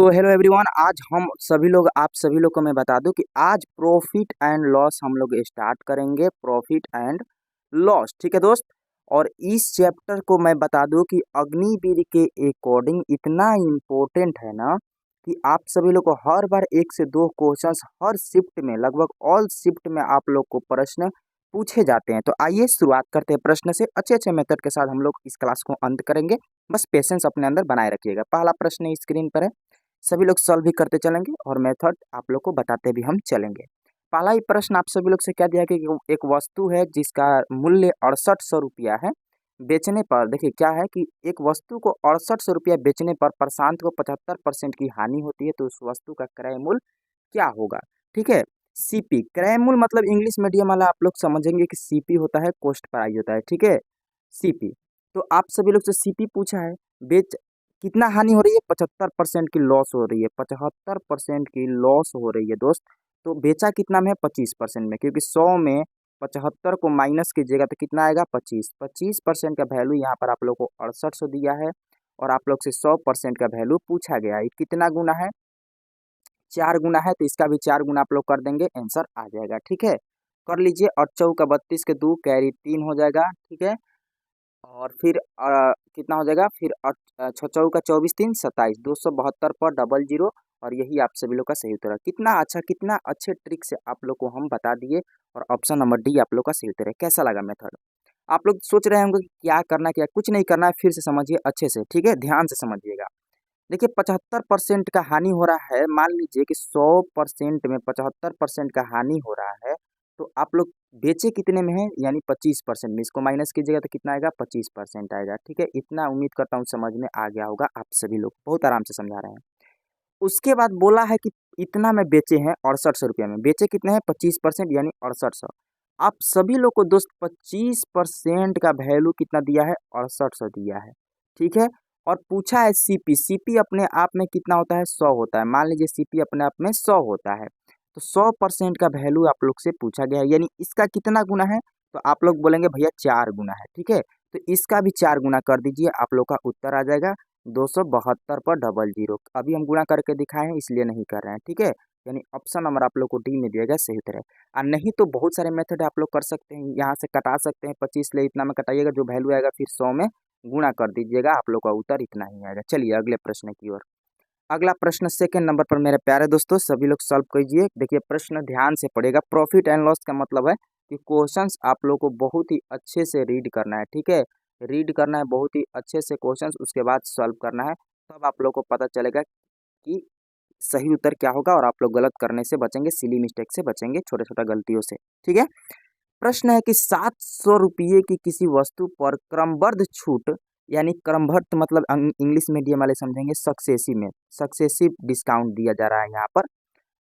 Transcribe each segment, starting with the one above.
तो hello everyone, आज हम सभी लोग आप सभी लोग को मैं बता दूं कि आज प्रॉफिट एंड लॉस हम लोग स्टार्ट करेंगे। प्रॉफिट एंड लॉस, ठीक है दोस्त। और इस चैप्टर को मैं बता दूं कि अग्निवीर के अकॉर्डिंग इतना इम्पोर्टेंट है ना कि आप सभी लोग को हर बार एक से दो क्वेश्चंस हर शिफ्ट में, लगभग ऑल शिफ्ट में आप लोग को प्रश्न पूछे जाते हैं। तो आइए शुरुआत करते हैं प्रश्न से। अच्छे अच्छे मेथड के साथ हम लोग इस क्लास को अंत करेंगे। बस पेशेंस अपने अंदर बनाए रखिएगा। पहला प्रश्न स्क्रीन पर है, सभी लोग सॉल्व भी करते चलेंगे और मेथड आप लोग को बताते भी हम चलेंगे। पहला ही प्रश्न आप सभी लोग से क्या दिया कि एक वस्तु है जिसका मूल्य 6800 रुपया है। बेचने पर देखिए क्या है कि एक वस्तु को 6800 रुपया बेचने पर प्रशांत को 75% की हानि होती है, तो उस वस्तु का क्रय मूल्य क्या होगा। ठीक है, सीपी क्रय मूल्य मतलब इंग्लिश मीडियम वाला आप लोग समझेंगे कि सीपी होता है, कॉस्ट प्राइस होता है। ठीक है, सीपी। तो आप सभी लोग से सीपी पूछा है, बेच कितना हानि हो रही है, 75% की लॉस हो रही है, 75% की लॉस हो रही है दोस्त। तो बेचा कितना में है, 25% में, क्योंकि 100 में 75 को माइनस कीजिएगा तो कितना आएगा, 25। 25% का वैल्यू यहाँ पर आप लोग को 6800 दिया है और आप लोग से 100% का वैल्यू पूछा गया है। कितना गुना है, 4 गुना है, तो इसका भी 4 गुना आप लोग कर देंगे, आंसर आ जाएगा। ठीक है, कर लीजिए। और चौका 32 के 2 कैरी 3 हो जाएगा। ठीक है, और फिर कितना हो जाएगा, फिर छः चौका 24 3 27, 272 पर डबल जीरो। और यही आप सभी लोग का सही उत्तर है। कितना अच्छा, कितना अच्छे ट्रिक से आप लोग को हम बता दिए और ऑप्शन नंबर डी आप लोग का सही उत्तर है। कैसा लगा मेथड? आप लोग सोच रहे होंगे कि क्या करना, क्या कुछ नहीं करना है, फिर से समझिए अच्छे से। ठीक है, ध्यान से समझिएगा। देखिए 75% का हानि हो रहा है, मान लीजिए कि 100% में 75% का हानि हो रहा है, तो आप लोग बेचे कितने में है, यानी 25% में। इसको माइनस कीजिएगा तो कितना आएगा, 25% आएगा। ठीक है, इतना उम्मीद करता हूँ समझ में आ गया होगा। आप सभी लोग बहुत आराम से समझा रहे हैं। उसके बाद बोला है कि इतना में बेचे हैं 6800 रुपया में, बेचे कितने हैं, 25% यानी 6800। आप सभी लोग को दोस्त 25% का वैल्यू कितना दिया है, 6800 दिया है। ठीक है, और पूछा है सीपी। सीपी अपने आप में कितना होता है, 100 होता है। मान लीजिए सीपी अपने आप में 100 होता है, तो 100% का वैल्यू आप लोग से पूछा गया है, यानी इसका कितना गुना है, तो आप लोग बोलेंगे भैया 4 गुना है। ठीक है, तो इसका भी 4 गुना कर दीजिए, आप लोग का उत्तर आ जाएगा 272 पर डबल जीरो। अभी हम गुणा करके दिखाए हैं इसलिए नहीं कर रहे हैं। ठीक है, यानी ऑप्शन नंबर आप लोग को डी में दिया गया सही उत्तर है। और नहीं तो बहुत सारे मेथड आप लोग कर सकते हैं, यहाँ से कटा सकते हैं। 25 ले इतना में कटाइएगा, जो वैल्यू आएगा फिर 100 में गुणा कर दीजिएगा, आप लोग का उत्तर इतना ही आएगा। चलिए अगले प्रश्न की ओर। अगला प्रश्न सेकंड नंबर पर मेरे प्यारे दोस्तों सभी लोग सॉल्व कीजिए। देखिए प्रश्न ध्यान से पढ़ेगा। प्रॉफिट एंड लॉस का मतलब है कि क्वेश्चंस आप लोग को बहुत ही अच्छे से रीड करना है। ठीक है, रीड करना है बहुत ही अच्छे से क्वेश्चंस, उसके बाद सॉल्व करना है। तब आप लोग को पता चलेगा कि सही उत्तर क्या होगा और आप लोग गलत करने से बचेंगे, सिली मिस्टेक से बचेंगे, छोटे छोटे गलतियों से। ठीक है, प्रश्न है कि 700 रुपये की किसी वस्तु पर क्रमबद्ध छूट, यानी क्रमबद्ध मतलब इंग्लिश मीडियम वाले समझेंगे सक्सेसिव में, सक्सेसिव डिस्काउंट दिया जा रहा है यहाँ पर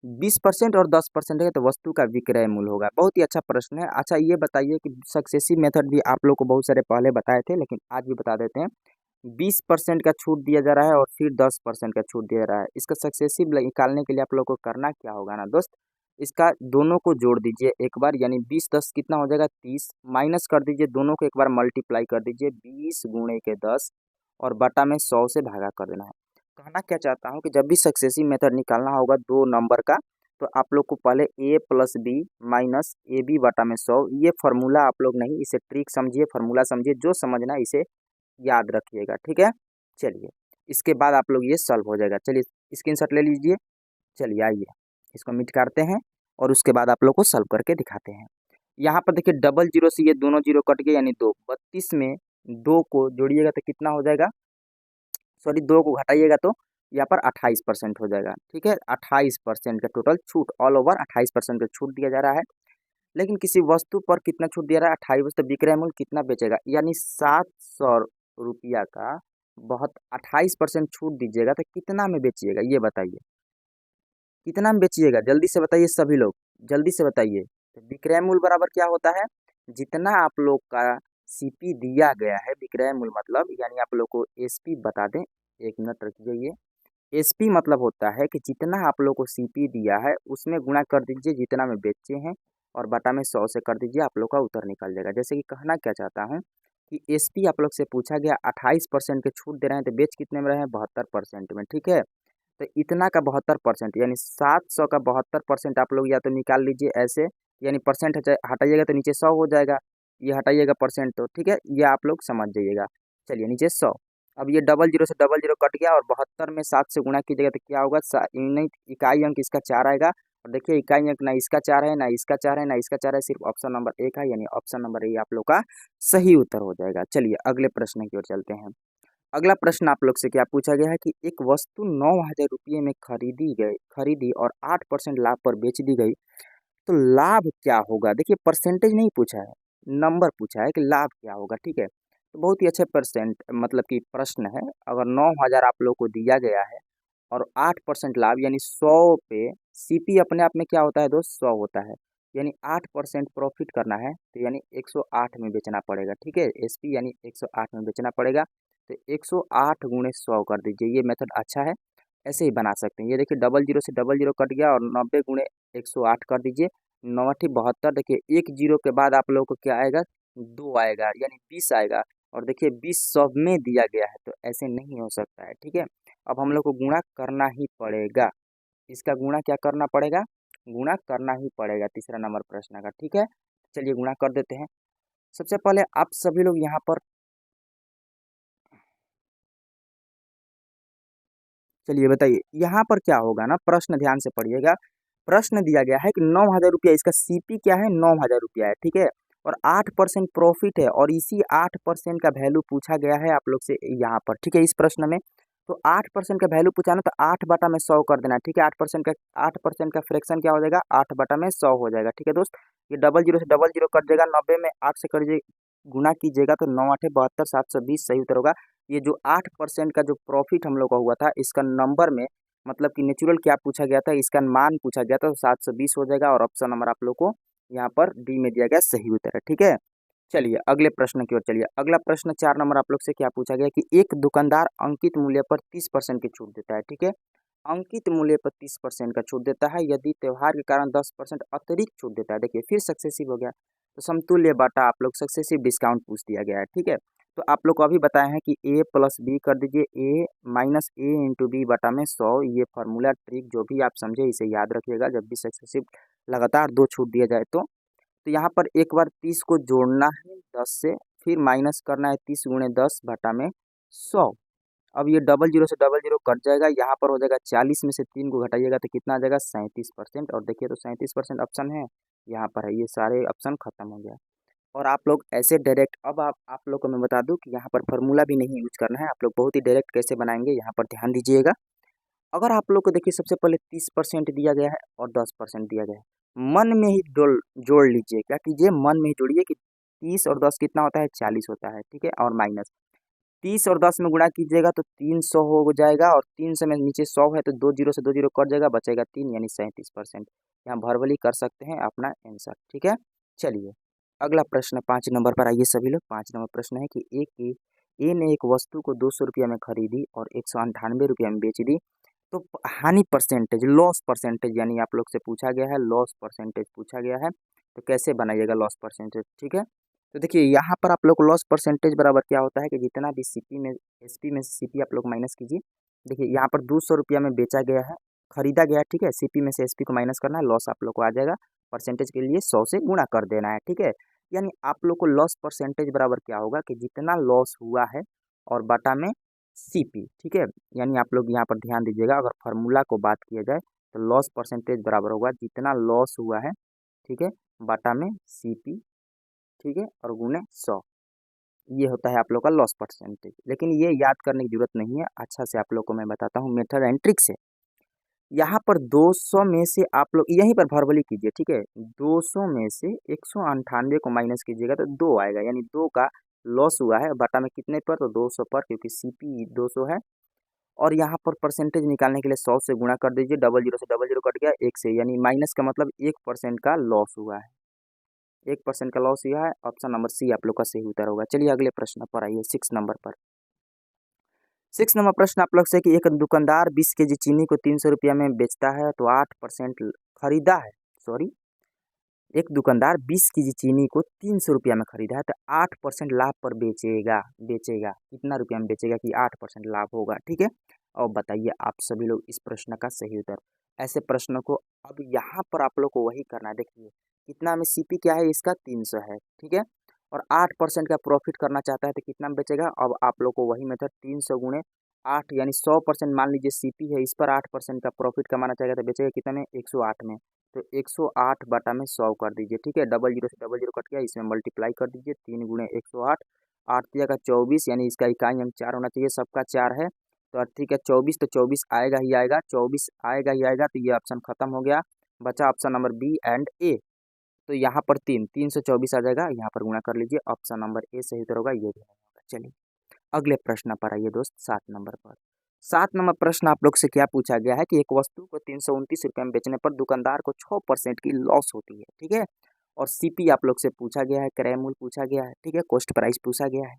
20% और 10% है, तो वस्तु का विक्रय मूल्य होगा। बहुत ही अच्छा प्रश्न है। अच्छा ये बताइए कि सक्सेसिव मेथड भी आप लोग को बहुत सारे पहले बताए थे, लेकिन आज भी बता देते हैं। 20% का छूट दिया जा रहा है और फिर 10% का छूट दिया जा रहा है। इसका सक्सेसिव निकालने के लिए आप लोग को करना क्या होगा ना दोस्त, इसका दोनों को जोड़ दीजिए एक बार, यानी 20 10 कितना हो जाएगा, 30। माइनस कर दीजिए, दोनों को एक बार मल्टीप्लाई कर दीजिए, 20 गुणे के 10 और बटा में 100 से भागा कर देना है। कहना क्या चाहता हूँ कि जब भी सक्सेसिव मेथड निकालना होगा दो नंबर का, तो आप लोग को पहले a plus B minus A B बटा में 100, ये फार्मूला आप लोग नहीं, इसे ट्रिक समझिए, फार्मूला समझिए, जो समझना है इसे याद रखिएगा। ठीक है, चलिए इसके बाद आप लोग ये सॉल्व हो जाएगा। चलिए स्क्रीनशॉट ले लीजिए। चलिए आइए इसको मिट काटते हैं और उसके बाद आप लोग को सॉल्व करके दिखाते हैं। यहाँ पर देखिए डबल जीरो से ये दोनों जीरो कट गए, यानी 2। 32 में 2 को जोड़िएगा तो कितना हो जाएगा, सॉरी 2 को घटाइएगा तो यहाँ पर 28% हो जाएगा। ठीक है, 28% का टोटल छूट, ऑल ओवर 28% का छूट दिया जा रहा है। लेकिन किसी वस्तु पर कितना छूट दिया रहा है, 28। तो विक्रय मूल्य कितना बेचेगा, यानी 700 रुपया का बहुत 28% छूट दीजिएगा तो कितना में बेचिएगा, ये बताइए कितना में बेचिएगा, जल्दी से बताइए सभी लोग, जल्दी से बताइए। तो विक्रय मूल्य बराबर क्या होता है, जितना आप लोग का सीपी दिया गया है, विक्रय मूल्य मतलब, यानी आप लोग को एसपी बता दें, एक मिनट रखिए। ये एसपी मतलब होता है कि जितना आप लोग को सीपी दिया है उसमें गुणा कर दीजिए जितना में बेचे हैं और बटा में 100 से कर दीजिए, आप लोग का उत्तर निकल जाएगा। जैसे कि कहना क्या चाहता हूँ कि एसपी आप लोग से पूछा गया 28% के छूट दे रहे हैं, तो बेच कितने में रहे हैं, 72% में। ठीक है, तो इतना का 72% यानी 700 का 72% आप लोग या तो निकाल लीजिए ऐसे, यानी परसेंट हटाइएगा तो नीचे 100 हो जाएगा, ये हटाइएगा परसेंट, तो ठीक है, ये आप लोग समझ जाइएगा। चलिए नीचे 100, अब ये डबल जीरो से डबल जीरो कट गया और 72 में 7 से गुणा कीजिएगा तो क्या होगा, नहीं इकाई अंक इसका 4 आएगा। और देखिए इकाई अंक ना इसका 4 है, ना इसका 4 है, ना इसका 4 है, सिर्फ ऑप्शन नंबर 1 है, यानी ऑप्शन नंबर ए आप लोग का सही उत्तर हो जाएगा। चलिए अगले प्रश्न की ओर चलते हैं। अगला प्रश्न आप लोग से क्या पूछा गया है कि एक वस्तु 9,000 रुपये में खरीदी और 8% लाभ पर बेच दी गई, तो लाभ क्या होगा। देखिए परसेंटेज नहीं पूछा है, नंबर पूछा है कि लाभ क्या होगा, ठीक है। तो बहुत ही अच्छे परसेंट मतलब कि प्रश्न है। अगर 9,000 आप लोग को दिया गया है और 8% लाभ यानी 100 पे सीपी अपने आप में क्या होता है दोस्त, 100 होता है, यानी 8% प्रॉफिट करना है तो यानी 108 में बेचना पड़ेगा, ठीक है। एसपी यानी 108 में बेचना पड़ेगा, तो 108 गुणे 100 कर दीजिए, ये मेथड अच्छा है, ऐसे ही बना सकते हैं। ये देखिए डबल जीरो से डबल जीरो कट गया और 90 गुणे 108 कर दीजिए, 9×8 = 72। देखिए एक जीरो के बाद आप लोगों को क्या आएगा, 2 आएगा, यानी 20 आएगा। और देखिए 20 सब में दिया गया है तो ऐसे नहीं हो सकता है, ठीक है। अब हम लोग को गुणा करना ही पड़ेगा, इसका गुणा क्या करना पड़ेगा, गुणा करना ही पड़ेगा तीसरा नंबर प्रश्न का, ठीक है। चलिए गुणा कर देते हैं। सबसे पहले आप सभी लोग यहाँ पर, चलिए बताइए यहाँ पर क्या होगा ना, प्रश्न ध्यान से पढ़िएगा। प्रश्न दिया गया है कि 9,000 रुपया, इसका सीपी क्या है, 9,000 रुपया है, ठीक है। और 8% प्रॉफिट है और इसी 8% का वैल्यू पूछा गया है आप लोग से यहाँ पर, ठीक है, इस प्रश्न में। तो 8% का वैल्यू पूछा ना, तो 8/100 कर देना है, ठीक है। 8% का फ्रैक्शन क्या हो जाएगा, 8/100 हो जाएगा, ठीक है दोस्त। ये डबल जीरो से डबल जीरो कट जाएगा, 90 में 8 से करिए, गुना कीजिएगा तो 9×8 = 72, 720 सही उत्तर होगा। ये जो 8% का जो प्रॉफिट हम लोग का हुआ था, इसका नंबर में मतलब कि नेचुरल क्या पूछा गया था, इसका मान पूछा गया था, तो 720 हो जाएगा और ऑप्शन नंबर आप लोग को यहाँ पर डी में दिया गया सही उत्तर है, ठीक है। चलिए अगले प्रश्न की ओर चलिए। अगला प्रश्न 4 नंबर आप लोग से क्या पूछा गया कि एक दुकानदार अंकित मूल्य पर 30% की छूट देता है, ठीक है। अंकित मूल्य पर 30% का छूट देता है, यदि त्योहार के कारण 10% अतिरिक्त छूट देता है। देखिए फिर सक्सेसिव हो गया, तो समतुल्य बाटा आप लोग सक्सेसिव डिस्काउंट पूछ दिया गया है, ठीक है। तो आप लोग को अभी बताए हैं कि ए प्लस बी कर दीजिए, ए माइनस ए इंटू बी बटा में 100, ये फार्मूला ट्रिक जो भी आप समझे इसे याद रखिएगा जब भी सक्सेसिव लगातार 2 छूट दिया जाए तो यहाँ पर एक बार 30 को जोड़ना है 10 से, फिर माइनस करना है 30×10 बटा में 100। अब ये डबल जीरो से डबल जीरो कट जाएगा, यहाँ पर हो जाएगा 40 में से 3 को घटाइएगा तो कितना आ जाएगा, 37%। और देखिए तो 37% ऑप्शन है, यहाँ पर है, ये सारे ऑप्शन खत्म हो गया। और आप लोग ऐसे डायरेक्ट, अब आप लोग को मैं बता दूं कि यहाँ पर फार्मूला भी नहीं यूज करना है, आप लोग बहुत ही डायरेक्ट कैसे बनाएंगे यहाँ पर ध्यान दीजिएगा। अगर आप लोग को देखिए सबसे पहले 30% दिया गया है और 10% दिया गया है, मन में ही जोड़ लीजिए, क्या कीजिए, मन में ही जोड़िए कि 30 और 10 कितना होता है, 40 होता है, ठीक है। और माइनस 30 और 10 में गुणा कीजिएगा तो 300 हो जाएगा, और 3 से में नीचे 100 है तो 2 जीरो से 2 जीरो कट जाएगा, बचेगा 3 यानी 37%। यहाँ भरवली कर सकते हैं अपना आंसर, ठीक है। चलिए अगला प्रश्न 5 नंबर पर आइए सभी लोग। 5 नंबर प्रश्न है कि ए ने एक वस्तु को 200 रुपया में खरीदी और 198 रुपया में बेच दी, तो हानि परसेंटेज, लॉस परसेंटेज यानी आप लोग से पूछा गया है, लॉस परसेंटेज पूछा गया है, तो कैसे बनाइएगा लॉस परसेंटेज, ठीक है। तो देखिए यहाँ पर आप लोग को लॉस परसेंटेज बराबर क्या होता है कि जितना भी सीपी में, एसपी में से सीपी आप लोग माइनस कीजिए। देखिए यहाँ पर 200 रुपया में बेचा गया है, खरीदा गया है, ठीक है। सीपी में से एसपी को माइनस करना है, लॉस आप लोग को आ जाएगा, परसेंटेज के लिए 100 से गुणा कर देना है, ठीक है। यानी आप लोग को लॉस परसेंटेज बराबर क्या होगा कि जितना लॉस हुआ है और बटा में सीपी, ठीक है। यानी आप लोग यहाँ पर ध्यान दीजिएगा, अगर फार्मूला को बात किया जाए तो लॉस परसेंटेज बराबर होगा जितना लॉस हुआ है, ठीक है, बटा में सीपी, ठीक है, और गुणे 100, ये होता है आप लोग का लॉस परसेंटेज। लेकिन ये याद करने की जरूरत नहीं है, अच्छा से आप लोग को मैं बताता हूँ मेथड एंड ट्रिक से। यहाँ पर 200 में से आप लोग यहीं पर भरभली कीजिए, ठीक है। 200 में से 198 को माइनस कीजिएगा तो 2 आएगा, यानी 2 का लॉस हुआ है, बटा में कितने पर, तो 200 पर, क्योंकि सीपी 200 है। और यहाँ पर परसेंटेज निकालने के लिए 100 से गुणा कर दीजिए, डबल जीरो से डबल जीरो कट गया, 1 से, यानी माइनस का मतलब 1% का लॉस हुआ है, 1% का लॉस हुआ है। ऑप्शन नंबर सी आप लोग का सही उत्तर होगा। चलिए अगले प्रश्न पर आइए, 6 नंबर पर। 6 नंबर प्रश्न आप लोग से कि एक दुकानदार 20 केजी चीनी को 300 रुपया में बेचता है, तो 8% खरीदा है, सॉरी एक दुकानदार 20 kg चीनी को 300 रुपया में खरीदा है तो 8% लाभ पर बेचेगा बेचेगा कितना रुपया में बेचेगा कि 8% लाभ होगा। ठीक है, और बताइए आप सभी लोग इस प्रश्न का सही उत्तर। ऐसे प्रश्नों को अब यहाँ पर आप लोग को वही करना है। देखिए कितना में सीपी क्या है इसका 300 है, ठीक है, और 8% का प्रॉफिट करना चाहता है तो कितना में बेचेगा। अब आप लोग को वही मेथड 300 गुणे 8 यानी 100% मान लीजिए सीपी है, इस पर 8% का प्रॉफिट कमाना चाहेगा तो बेचेगा कितना में 108 में। तो 108 बटा में 100 कर दीजिए। ठीक है, डबल जीरो से डबल जीरो कट गया, इसमें मल्टीप्लाई कर दीजिए 3 गुणे 108, 8 तिया का 24 यानी इसका इकाई अंक 4 होना चाहिए, सबका 4 है। तो ठीक है 24 तो 24 आएगा ही आएगा, 24 आएगा ही आएगा। तो ये ऑप्शन खत्म हो गया, बचा ऑप्शन नंबर बी एंड ए। तो यहाँ पर 324 आ जाएगा, यहाँ पर गुणा कर लीजिए, ऑप्शन नंबर ए सही उत्तर होगा, ये भी होगा। चलिए अगले प्रश्न पर आइए दोस्त, 7 नंबर पर। 7 नंबर प्रश्न आप लोग से क्या पूछा गया है कि एक वस्तु को 329 रुपये में बेचने पर दुकानदार को 6% की लॉस होती है। ठीक है, और सीपी आप लोग से पूछा गया है, क्रय मूल्य पूछा गया है, ठीक है, कॉस्ट प्राइस पूछा गया है।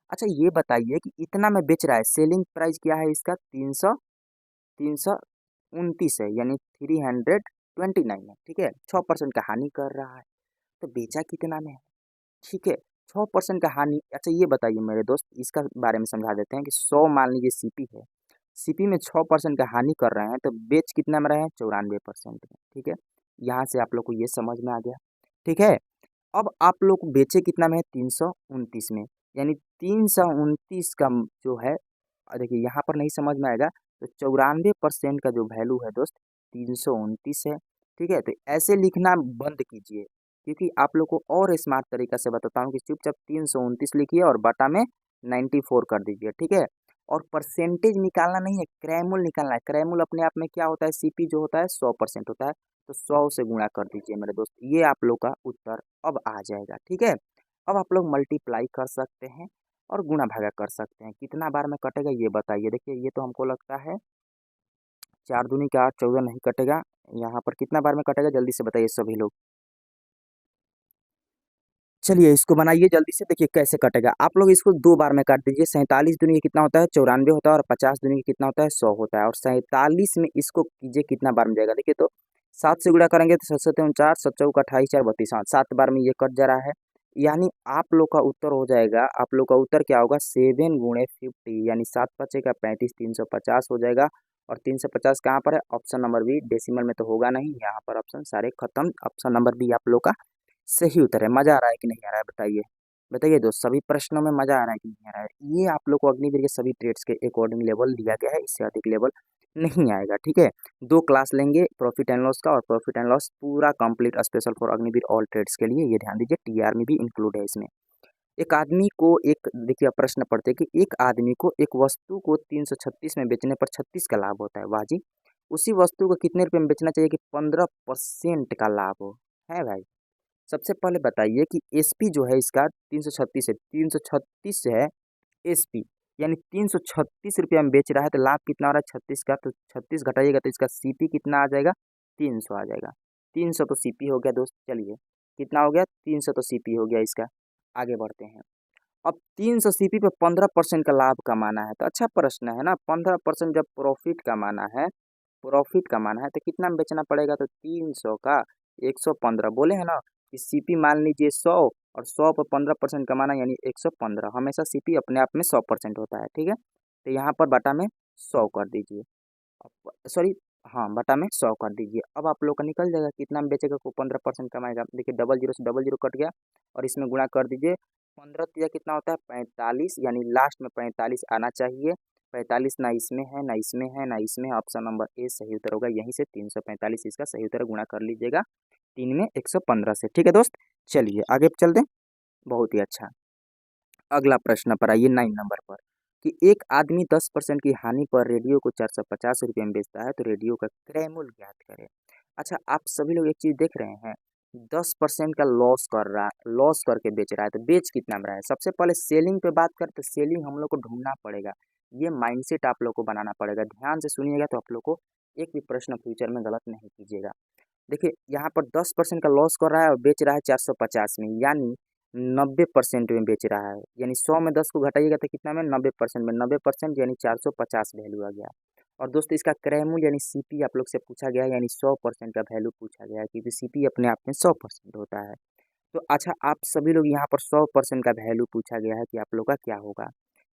अच्छा ये बताइए कि इतना में बेच रहा है, सेलिंग प्राइस क्या है इसका 329 है यानी 329 है। ठीक है, 6% का हानि कर रहा है तो बेचा कितना में है। ठीक है, 6% का हानि। अच्छा ये बताइए मेरे दोस्त, इसका बारे में समझा देते हैं कि 100 मान लीजिए सीपी है, सीपी में 6% का हानि कर रहे हैं तो बेच कितना में रहे हैं 94% में। ठीक है, यहाँ से आप लोग को ये समझ में आ गया। ठीक है, अब आप लोग बेचे कितना में है 329 में, यानी 329 का जो है, देखिए यहाँ पर नहीं समझ में आएगा तो 94% का जो वैल्यू है दोस्त 329 है। ठीक है, तो ऐसे लिखना बंद कीजिए, क्योंकि आप लोग को और स्मार्ट तरीका से बताता हूँ कि चुपचाप 329 लिखिए और बटा में 94 कर दीजिए। ठीक है, और परसेंटेज निकालना नहीं है, क्रैमुल निकालना है। क्रैमुल अपने आप में क्या होता है, सीपी जो होता है 100% होता है, तो 100 से गुणा कर दीजिए मेरे दोस्त, ये आप लोग का उत्तर अब आ जाएगा। ठीक है, अब आप लोग मल्टीप्लाई कर सकते हैं और गुणा भागा कर सकते हैं। कितना बार में कटेगा ये बताइए। देखिए ये तो हमको लगता है 4 दूनी का 8, 14 नहीं कटेगा। यहाँ पर कितना बार में कटेगा जल्दी से बताइए सभी लोग। चलिए इसको बनाइए जल्दी से, देखिए कैसे कटेगा। आप लोग इसको 2 बार में काट दीजिए। 47 दूनी कितना होता है 94 होता है, और 50 दूनी कितना होता है 100 होता है, और 47 में इसको कीजिए कितना बार में जाएगा। देखिए तो 7 से गुणा करेंगे तो 7 7 49, 7 चौका 28, 4 32, 7 बार में ये कट जा रहा है। यानी आप लोग का उत्तर हो जाएगा, आप लोग का उत्तर क्या होगा 7 गुणे 50 यानी 7 पचे का 35, 350 हो जाएगा। और 350 कहाँ पर है, ऑप्शन नंबर बी, डेसिमल में तो होगा नहीं, यहाँ पर ऑप्शन सारे खत्म, ऑप्शन नंबर बी आप लोग का सही उत्तर है। मजा आ रहा है कि नहीं आ रहा है बताइए। बताइए दोस्त, सभी प्रश्नों में मजा आ रहा है कि नहीं आ रहा है। ये आप लोग को अग्निवीर के सभी ट्रेड्स के अकॉर्डिंग लेवल दिया गया है, इससे अधिक लेवल नहीं आएगा। ठीक है, 2 क्लास लेंगे प्रॉफिट एंड लॉस का, और प्रॉफिट एंड लॉस पूरा complete special for Agniveer all trades के लिए, ये ध्यान दीजिए टीआर में भी इंक्लूड है इसमें। एक आदमी को एक, देखिए प्रश्न पढ़ते कि एक आदमी को एक वस्तु को 336 में बेचने पर 36 का लाभ होता है। वाह जी, उसी वस्तु को कितने रुपए में बेचना चाहिए कि 15% का लाभ हो, है भाई। सबसे पहले बताइए कि एसपी जो है इसका 336 है, 336 है एसपी, यानी 336 रुपया में बेच रहा है तो लाभ कितना हो रहा है 36 का। तो 36 घटाइएगा तो इसका सीपी कितना आ जाएगा 300 आ जाएगा। 300 तो सीपी हो गया दोस्त। चलिए कितना हो गया 300 तो सीपी हो गया इसका। आगे बढ़ते हैं। अब 300 सीपी पे 15% का लाभ कमाना है तो अच्छा प्रश्न है ना। 15% जब प्रॉफिट कमाना है तो कितना में बेचना पड़ेगा, तो 300 का 115 बोले हैं ना कि सीपी मान लीजिए 100, और 100 पर 15% कमाना यानी 115। हमेशा सीपी अपने आप में 100% होता है। ठीक है, तो यहाँ पर बटा में 100 कर दीजिए, सॉरी हाँ बटा में 100 कर दीजिए। अब आप लोग का निकल जाएगा कितना में बेचेगा को 15% कमाएगा। देखिए डबल जीरो से डबल जीरो कट गया, और इसमें गुणा कर दीजिए। 15 तिया कितना होता है 45, यानी लास्ट में 45 आना चाहिए। 45 ना इसमें है ना इसमें है ना इसमें है, ऑप्शन नंबर ए सही उत्तर होगा। यहीं से 345 इसका सही उत्तर, गुणा कर लीजिएगा 3 में 115 से। ठीक है दोस्त, चलिए आगे चल दें। बहुत ही अच्छा, अगला प्रश्न पर आइए 9 नंबर पर कि एक आदमी 10% की हानि पर रेडियो को 450 रुपये में बेचता है तो रेडियो का क्रय मूल्य ज्ञात करें। अच्छा आप सभी लोग एक चीज देख रहे हैं, 10% का लॉस कर रहा है, लॉस करके बेच रहा है तो बेच कितना में रहा है। सबसे पहले सेलिंग पे बात करें तो सेलिंग हम लोग को ढूंढना पड़ेगा, ये माइंडसेट आप लोग को बनाना पड़ेगा। ध्यान से सुनिएगा तो आप लोग को एक भी प्रश्न फ्यूचर में गलत नहीं कीजिएगा। देखिए यहाँ पर 10% का लॉस कर रहा है और बेच रहा है 450 में, यानी 90% में बेच रहा है, यानी 100 में 10 को घटाइएगा तो कितना में 90% में 90% यानी 450 वैल्यू आ गया। और दोस्तों इसका क्रय मूल्य यानी सीपी आप लोग से पूछा गया है, यानी 100% का वैल्यू पूछा गया है, क्योंकि सीपी अपने आप में 100% होता है। तो अच्छा, आप सभी लोग यहाँ पर 100% का वैल्यू पूछा गया है कि आप लोग का क्या होगा।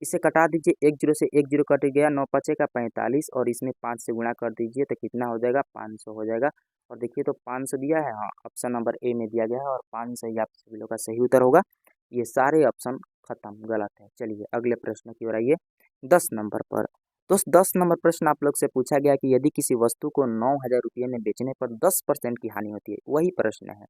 इसे कटा दीजिए, एक जीरो से एक जीरो कट गया, 9 पचे का 45 और इसमें 5 से गुणा कर दीजिए तो कितना हो जाएगा, 500 हो जाएगा। और देखिए तो 500 दिया है, हाँ ऑप्शन नंबर ए में दिया गया है और 500 ही आप सभी लोग का सही उत्तर होगा। ये सारे ऑप्शन खत्म, गलत है। चलिए अगले प्रश्न की ओर आइए। 10 नंबर पर दोस्त 10 नंबर प्रश्न आप लोग से पूछा गया कि यदि किसी वस्तु को 9,000 रुपये में बेचने पर 10% की हानि होती है, वही प्रश्न है।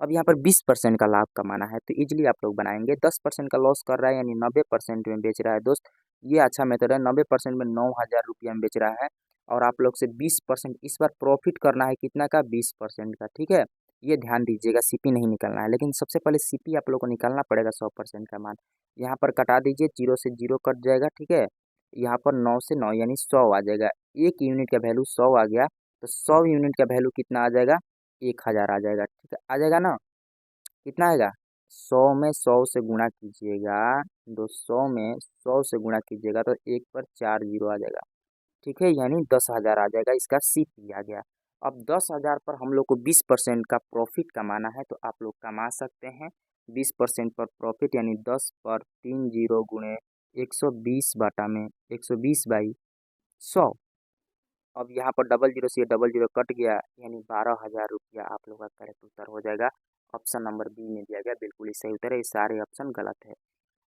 अब यहाँ पर 20% का लाभ कमाना है तो इजीली आप लोग बनाएंगे। 10% का लॉस कर रहा है यानी 90% में बेच रहा है दोस्त, ये अच्छा मेथड है। 90% में 9,000 रुपया में बेच रहा है और आप लोग से 20% इस बार प्रॉफिट करना है, कितना का, 20% का, ठीक है। ये ध्यान दीजिएगा, सीपी नहीं निकलना है, लेकिन सबसे पहले सीपी आप लोग को निकालना पड़ेगा 100% का मान। यहाँ पर कटा दीजिए, जीरो से जीरो कट जाएगा, ठीक है। यहाँ पर 9 से 9 यानी 100 आ जाएगा। एक यूनिट का वैल्यू 100 आ गया तो 100 यूनिट का वैल्यू कितना आ जाएगा, 1,000 आ जाएगा, ठीक है, आ जाएगा ना। कितना आएगा, 100 में 100 से गुणा कीजिएगा, 200 में 100 से गुणा कीजिएगा तो एक पर 4 जीरो आ जाएगा, ठीक है, यानी 10,000 आ जाएगा। इसका सीपी आ गया। अब 10,000 पर हम लोग को 20% का प्रॉफिट कमाना है तो आप लोग कमा सकते हैं। 20% पर प्रॉफिट यानी 10 पर 3 जीरो गुणे 120 बाटा में 120/100। अब यहाँ पर डबल जीरो से ये डबल जीरो कट गया, यानी 12,000 रुपया आप लोग का करेक्ट उत्तर हो जाएगा। ऑप्शन नंबर बी में दिया गया बिल्कुल ही सही उत्तर है, ये सारे ऑप्शन गलत है।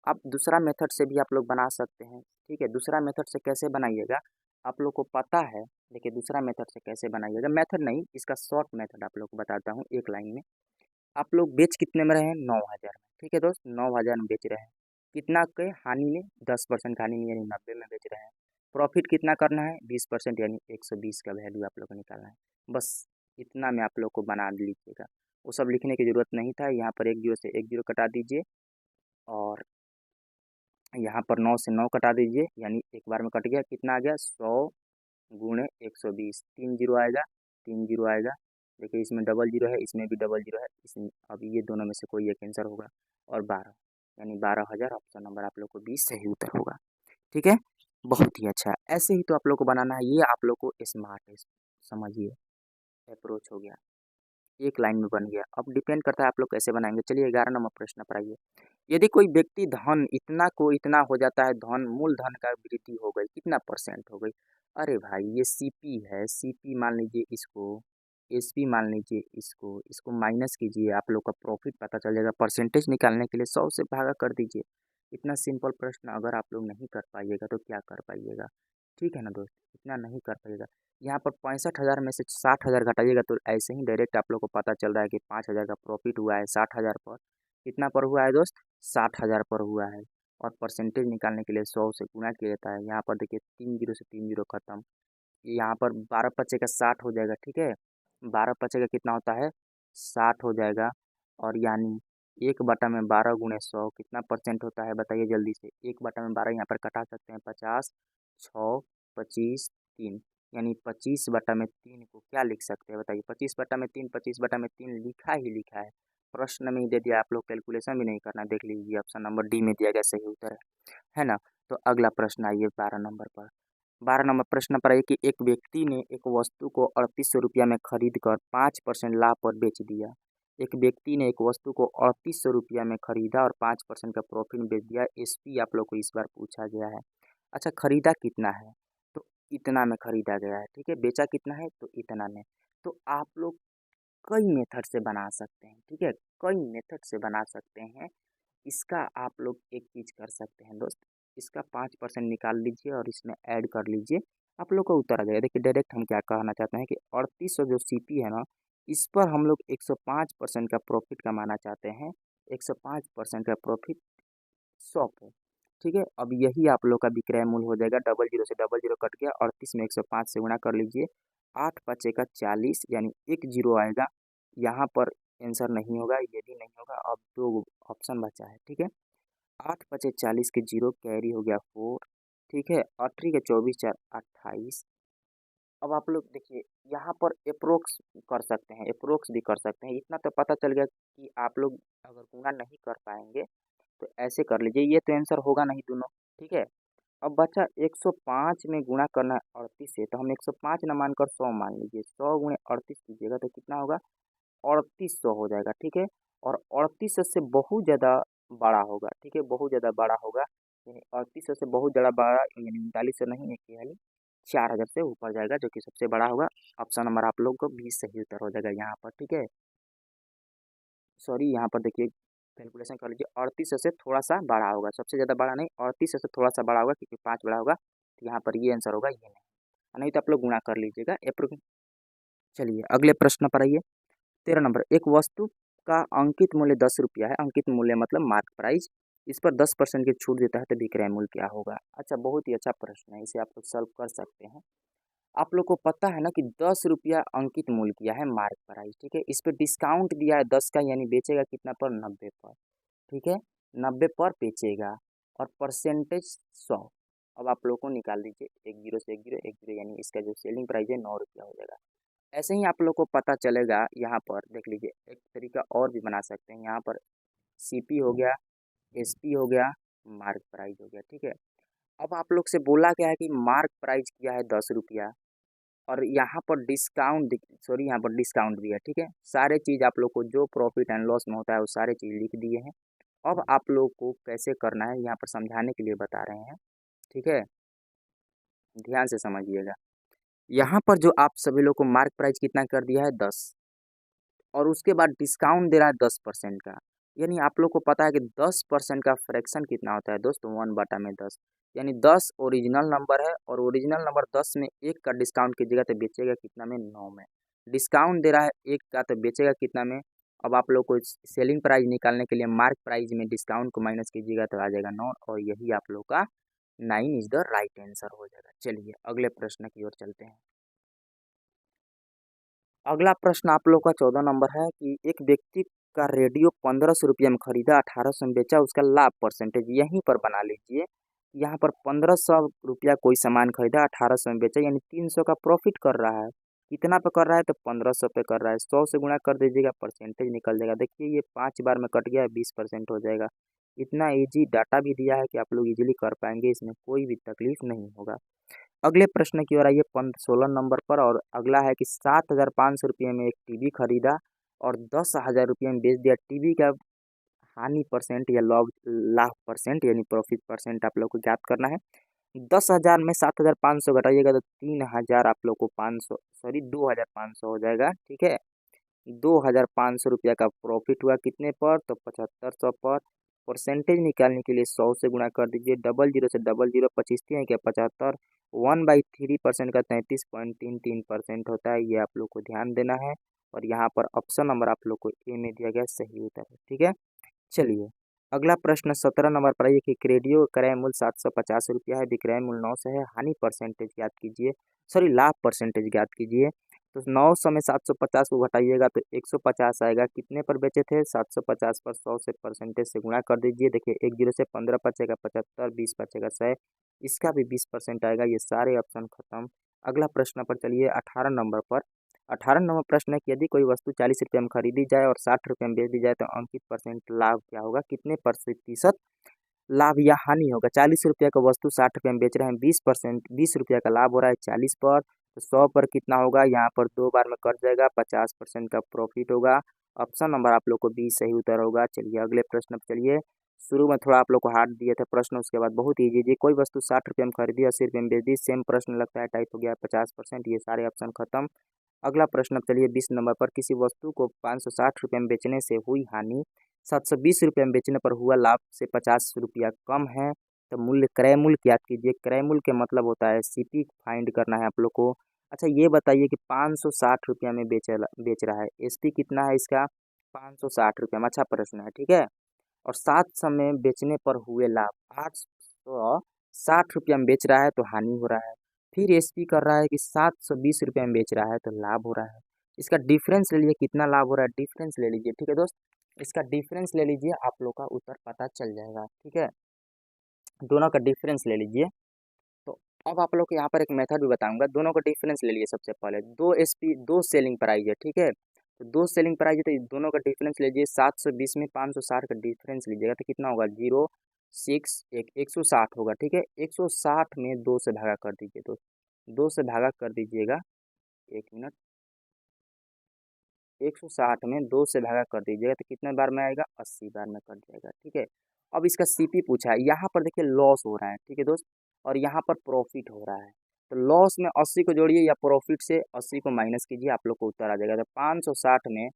अब दूसरा मेथड से भी आप लोग बना सकते हैं, ठीक है। दूसरा मेथड से कैसे बनाइएगा आप लोग को पता है, देखिए दूसरा मेथड से कैसे बनाइएगा, मेथड नहीं इसका शॉर्ट मेथड आप लोग को बताता हूँ एक लाइन में। आप लोग बेच कितने में रहे हैं, 9,000 में, ठीक है दोस्त, 9,000 में बेच रहे हैं। कितना के हानि में, 10% हानि में यानी 90 में बेच रहे हैं। प्रॉफिट कितना करना है, 20% यानी 120 का वैल्यू आप लोग को निकालना है। बस इतना में आप लोग को बना लीजिएगा, वो सब लिखने की ज़रूरत नहीं था। यहाँ पर एक जीरो से एक जीरो कटा दीजिए और यहाँ पर 9 से 9 कटा दीजिए, यानी एक बार में कट गया, कितना आ गया, 100 गुणे 120, 3 जीरो आएगा, 3 जीरो आएगा। देखिए इसमें डबल जीरो है, इसमें भी डबल जीरो है, इसमें अब ये दोनों में से कोई एक आंसर होगा। और 12 यानी 12,000 ऑप्शन नंबर आप लोग को 20 सही उत्तर होगा, ठीक है। बहुत ही अच्छा, ऐसे ही तो आप लोग को बनाना है, ये आप लोग को स्मार्ट समझिए अप्रोच हो गया, एक लाइन में बन गया। अब डिपेंड करता है आप लोग कैसे बनाएंगे। चलिए 11 नंबर प्रश्न पर आइए। यदि कोई व्यक्ति धन इतना को इतना हो जाता है, धन मूलधन का वृद्धि हो गई, कितना परसेंट हो गई। अरे भाई ये सीपी है, सीपी मान लीजिए इसको, एसपी मान लीजिए इसको, इसको माइनस कीजिए, आप लोग का प्रॉफिट पता चल जाएगा। परसेंटेज निकालने के लिए 100 से भागा कर दीजिए। इतना सिंपल प्रश्न अगर आप लोग नहीं कर पाइएगा तो क्या कर पाइएगा, ठीक है ना दोस्त, इतना नहीं कर पाइएगा। यहाँ पर 65,000 में से 60,000 घटाइएगा तो ऐसे ही डायरेक्ट आप लोग को पता चल रहा है कि 5,000 का प्रॉफिट हुआ है 60,000 पर। कितना पर हुआ है दोस्त, 60,000 पर हुआ है। और परसेंटेज निकालने के लिए 100 से गुणा किया जाता है। यहाँ पर देखिए 3 जीरो से 3 जीरो खत्म, यहाँ पर 12 पचे का 60 हो जाएगा, ठीक है। 12 पचे का कितना होता है, 60 हो जाएगा। और यानी 1/12 गुणे 100 कितना परसेंट होता है बताइए जल्दी से। 1/12 यहाँ पर कटा सकते हैं, 50, 6, 25, 3, यानी 25/3 को क्या लिख सकते हैं बताइए। 25/3, 25/3 लिखा ही लिखा है, प्रश्न में ही दे दिया, आप लोग कैलकुलेशन भी नहीं करना। देख लीजिए ऑप्शन नंबर डी में दिया गया सही उत्तर है ना। तो अगला प्रश्न आइए 12 नंबर पर। 12 नंबर प्रश्न पर है कि एक व्यक्ति ने एक वस्तु को 3800 रुपया में खरीद कर 5% लाभ पर बेच दिया। एक व्यक्ति ने एक वस्तु को 3800 रुपया में खरीदा और 5% का प्रॉफिट में बेच दिया। एसपी आप लोग को इस बार पूछा गया है। अच्छा खरीदा कितना है, तो इतना में खरीदा गया है, ठीक है। बेचा कितना है, तो इतना में। तो आप लोग कई मेथड से बना सकते हैं, ठीक है, कई मेथड से बना सकते हैं। इसका आप लोग एक चीज़ कर सकते हैं दोस्त, इसका 5% निकाल लीजिए और इसमें ऐड कर लीजिए, आप लोग का उत्तर आ जाएगा। देखिए डायरेक्ट हम क्या कहना चाहते हैं कि 3800 जो सीपी है ना, इस पर हम लोग 105% का प्रॉफिट कमाना चाहते हैं। 105% का प्रॉफिट 100 पे, ठीक है। अब यही आप लोग का विक्रय मूल्य हो जाएगा। डबल जीरो से डबल जीरो कट गया, 38 में 105 से गुणा कर लीजिए, 8 पचे का 40 यानी एक जीरो आएगा। यहाँ पर आंसर नहीं होगा, ये भी नहीं होगा, अब दो ऑप्शन बचा है, ठीक है। 8 पचे 40 के जीरो कैरी हो गया 4, ठीक है। 8 के 24 4 28, अब आप लोग देखिए, यहाँ पर अप्रोक्स कर सकते हैं, अप्रोक्स भी कर सकते हैं। इतना तो पता चल गया कि आप लोग अगर गुणा नहीं कर पाएंगे तो ऐसे कर लीजिए, ये तो आंसर होगा नहीं दोनों। ठीक है, अब बचा 105 में गुणा करना है 38 से, तो हम 105 ना मानकर 100 मान लीजिए। 100 गुणे 38 कीजिएगा तो कितना होगा, 3800 हो जाएगा। ठीक है, और 3800 से बहुत ज़्यादा बड़ा होगा। ठीक है, बहुत ज़्यादा बड़ा होगा, यानी 3800 से बहुत ज़्यादा बड़ा, यानी 3900 नहीं है, यानी 4000 से ऊपर जाएगा, जो कि सबसे बड़ा होगा। ऑप्शन नंबर आप लोग को 20 सही उत्तर हो जाएगा यहाँ पर। ठीक है, सॉरी, यहाँ पर देखिए कैलकुलेशन कर लीजिए, 3800 से थोड़ा सा बड़ा होगा, सबसे ज़्यादा बड़ा नहीं, 3800 से थोड़ा सा बड़ा होगा, क्योंकि 5 बड़ा होगा, तो यहाँ पर ये आंसर होगा, ये नहीं तो आप लोग गुणा कर लीजिएगा अप्रोक्स। चलिए अगले प्रश्न पर आइए। 13 नंबर, एक वस्तु का अंकित मूल्य 10 रुपया है, अंकित मूल्य मतलब मार्क प्राइस, इस पर 10% की छूट देता है तो विक्रय मूल्य क्या होगा। अच्छा, बहुत ही अच्छा प्रश्न है, इसे आप लोग सॉल्व कर सकते हैं। आप लोग को पता है ना कि 10 रुपया अंकित मूल्य किया है मार्क प्राइस। ठीक है, इस पर डिस्काउंट दिया है 10 का, यानी बेचेगा कितना पर, 90 पर। ठीक है, 90 पर बेचेगा, और परसेंटेज 100। अब आप लोग को निकाल दीजिए, एक जीरो से एक जीरो, एक जीरो, यानी इसका जो सेलिंग प्राइस है 9 रुपया हो जाएगा। ऐसे ही आप लोग को पता चलेगा, यहाँ पर देख लीजिए, एक तरीका और भी बना सकते हैं। यहाँ पर सीपी हो गया, एसपी हो गया, मार्क प्राइस हो गया। ठीक है, अब आप लोग से बोला गया है कि मार्क प्राइस किया है 10 रुपया, और यहाँ पर डिस्काउंट, सॉरी यहाँ पर डिस्काउंट भी है। ठीक है, सारे चीज़ आप लोग को जो प्रॉफिट एंड लॉस में होता है वो सारे चीज़ लिख दिए हैं। अब आप लोग को कैसे करना है यहाँ पर समझाने के लिए बता रहे हैं। ठीक है, ध्यान से समझिएगा। यहाँ पर जो आप सभी लोग को मार्क प्राइस कितना कर दिया है, 10, और उसके बाद डिस्काउंट दे रहा है 10% का, यानी आप लोग को पता है कि 10% का फ्रैक्शन कितना होता है दोस्तों, 1/10, यानी 10 ओरिजिनल नंबर है, और ओरिजिनल नंबर 10 में एक का डिस्काउंट कीजिएगा तो बेचेगा कितना में, 9 में। डिस्काउंट दे रहा है एक का तो बेचेगा कितना में। अब आप लोग को सेलिंग प्राइस निकालने के लिए मार्क प्राइस में डिस्काउंट को माइनस कीजिएगा तो आ जाएगा 9, और यही आप लोग का 9 इज द राइट आंसर हो जाएगा। चलिए अगले प्रश्न की ओर चलते हैं। अगला प्रश्न आप लोग का 14 नंबर है कि एक व्यक्ति का रेडियो 1500 रुपये में खरीदा, 1800 में बेचा, उसका लाभ परसेंटेज यहीं पर बना लीजिए। यहाँ पर 1500 रुपया कोई सामान खरीदा, 1800 में बेचा, यानी 300 का प्रॉफिट कर रहा है। कितना पे कर रहा है, तो 1500 पे कर रहा है। 100 से गुणा कर दीजिएगा, परसेंटेज निकल जाएगा। देखिए ये 5 बार में कट गया है, 20% हो जाएगा। इतना इजी डाटा भी दिया है कि आप लोग इजीली कर पाएंगे, इसमें कोई भी तकलीफ नहीं होगा। अगले प्रश्न की ओर आइए 16 नंबर पर, और अगला है कि 7500 रुपये में एक टीवी खरीदा और 10,000 रुपये में बेच दिया। टीवी का हानि परसेंट या लॉग लाभ परसेंट, यानी प्रॉफिट परसेंट आप लोग को ज्ञात करना है। 10,000 में 7,500 घटाइएगा तो 3,000 आप लोग को 500, सॉरी 2,500 हो जाएगा। ठीक है, 2,500 रुपया का प्रॉफिट हुआ कितने पर, तो 7500 पर। परसेंटेज निकालने के लिए 100 से गुणा कर दीजिए, डबल जीरो से डबल जीरो, 25 है क्या 75, 1/3% का 33.33% होता है। ये आप लोग को ध्यान देना है, और यहाँ पर ऑप्शन नंबर आप लोग को ए में दिया गया सही उत्तर है। ठीक है, चलिए अगला प्रश्न 17 नंबर पर आइए कि क्रेडियो क्रय मूल्य 750 रुपया है, विक्रय मूल्य 900 है, हानि परसेंटेज ज्ञात कीजिए, सॉरी लाभ परसेंटेज ज्ञात कीजिए। तो 900 में 750 को घटाइएगा तो 150 आएगा। कितने पर बेचे थे, 750 पर। 100 से परसेंटेज से गुणा कर दीजिए, देखिए एक जीरो से 15 बचेगा 75, 20 बचेगा 100, इसका भी 20% आएगा। ये सारे ऑप्शन खत्म। अगला प्रश्न पर चलिए 18 नंबर पर। 18 नंबर प्रश्न है कि यदि कोई वस्तु 40 रुपये में खरीदी जाए और 60 रुपये में बेच दी जाए तो अंकित परसेंट लाभ क्या होगा, कितने प्रतिशत लाभ या हानि होगा। 40 रुपये का वस्तु 60 रुपये में बेच रहे हैं, 20%, 20 रुपये का लाभ हो रहा है 40 पर, तो 100 पर कितना होगा, यहाँ पर 2 बार में कट जाएगा, 50% का प्रॉफिट होगा। ऑप्शन नंबर आप लोग को 20 सही उत्तर होगा। चलिए अगले प्रश्न पर चलिए। शुरू में थोड़ा आप लोग को हार्ड दिए थे प्रश्न, उसके बाद बहुत ईजी जी। कोई वस्तु 60 रुपये में खरीदी, 80 रुपये में बेच दी, सेम प्रश्न लगता है टाइप हो गया 50%, ये सारे ऑप्शन खत्म। अगला प्रश्न चलिए 20 नंबर पर, किसी वस्तु को 560 रुपये में बेचने से हुई हानि 720 रुपये में बेचने पर हुआ लाभ से 50 रुपया कम है, तो मूल्य क्रय मूल्य ज्ञात कीजिए। क्रय मूल्य के मतलब होता है सीपी फाइंड करना है आप लोग को। अच्छा ये बताइए कि 560 रुपया में बेच रहा है, एसपी कितना है इसका, 560 रुपया में। अच्छा प्रश्न है, ठीक है। और 700 में बेचने पर हुए लाभ, 860 रुपया में बेच रहा है तो हानि हो रहा है। फिर एसपी कर रहा है कि 720 रुपये में बेच रहा है तो लाभ हो रहा है। इसका डिफरेंस ले लीजिए, कितना लाभ हो रहा है, डिफरेंस ले लीजिए। ठीक है दोस्त, इसका डिफरेंस ले लीजिए, आप लोग का उत्तर पता चल जाएगा। ठीक है, दोनों का डिफरेंस ले लीजिए। तो अब आप लोग को यहाँ पर एक मेथड भी बताऊंगा, दोनों का डिफरेंस ले लिए सबसे पहले। दो एसपी, दो सेलिंग प्राइस है, ठीक है। तो दो सेलिंग प्राइस है तो इन दोनों का डिफरेंस लीजिए। 720 में 560 का डिफरेंस लीजिएगा तो कितना होगा, 0 6 160 होगा, ठीक है। 160 में 2 से भागा कर दीजिए, तो 2 से भागा कर दीजिएगा, 1 मिनट। 160 में 2 से भागा कर दीजिएगा तो कितने बार में आएगा, 80 बार में कट जाएगा, ठीक है। अब इसका सीपी पूछा है, यहाँ पर देखिए लॉस हो रहा है, ठीक है दोस्त, और यहाँ पर प्रॉफिट हो रहा है। तो लॉस में 80 को जोड़िए या प्रॉफिट से 80 को माइनस कीजिए, आप लोग को उत्तर आ जाएगा। तो 560 में,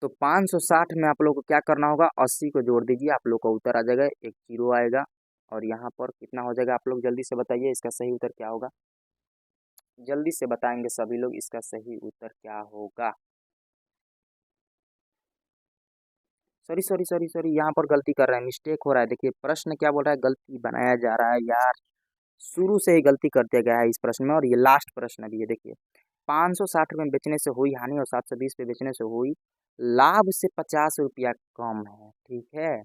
तो 560 में आप लोग को क्या करना होगा, 80 को जोड़ दीजिए, आप लोग का उत्तर आ जाएगा, एक जीरो आएगा। और यहाँ पर कितना हो जाएगा, आप लोग जल्दी से बताइए इसका सही उत्तर क्या होगा। जल्दी से बताएंगे सभी लोग, इसका सही उत्तर क्या होगा। सॉरी सॉरी सॉरी सॉरी, यहाँ पर गलती कर रहे हैं, मिस्टेक हो रहा है। देखिए प्रश्न क्या बोल रहा है, गलती बनाया जा रहा है यार। शुरू से ही गलती कर दिया गया है इस प्रश्न में, और ये लास्ट प्रश्न भी है। देखिए 560 में बेचने से हुई हानि और 720 पे बेचने से हुई लाभ से 50 रुपया कम है, ठीक है।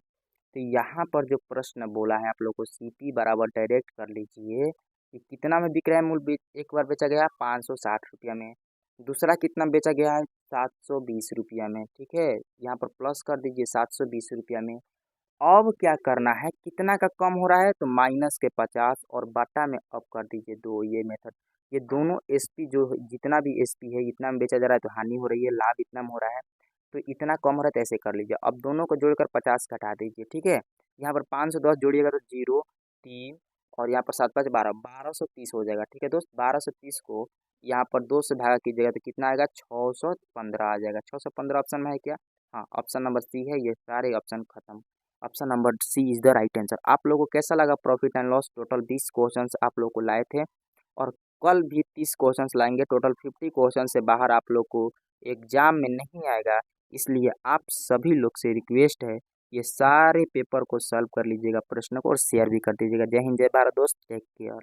तो यहाँ पर जो प्रश्न बोला है आप लोग को, सीपी बराबर डायरेक्ट कर लीजिए कि कितना में बिक रहा है मूल, एक बार बेचा गया 560 रुपया में, दूसरा कितना बेचा गया है 720 रुपया में, ठीक है। यहाँ पर प्लस कर दीजिए 720 रुपया में। अब क्या करना है, कितना का कम हो रहा है, तो माइनस के 50 और बाटा में अब कर दीजिए 2। ये मेथड, ये दोनों एसपी जो जितना भी एसपी है इतना में बेचा जा रहा है तो हानि हो रही है, लाभ इतना में हो रहा है तो इतना कम हो रहा है, तो ऐसे कर लीजिए। अब दोनों को जोड़कर 50 घटा दीजिए, ठीक है। यहाँ पर 510 जोड़िएगा तो 0 3, और यहाँ पर 7 5 12, 1230 हो जाएगा, ठीक है दोस्त। 1230 को यहाँ पर 2 से भागा कीजिएगा तो कितना आएगा, 615 आ जाएगा। 615 ऑप्शन में है क्या, हाँ ऑप्शन नंबर सी है, ये सारे ऑप्शन खत्म। Option number C is the right answer. आप लोगों को कैसा लगा profit and loss, total 20 questions आप लोगों को लाए थे, और कल भी 30 क्वेश्चंस लाएंगे, टोटल 50 क्वेश्चन से बाहर आप लोग को एग्जाम में नहीं आएगा। इसलिए आप सभी लोग से रिक्वेस्ट है, ये सारे पेपर को सॉल्व कर लीजिएगा प्रश्न को, और शेयर भी कर दीजिएगा। जय हिंद जय भारत दोस्त, टेक केयर।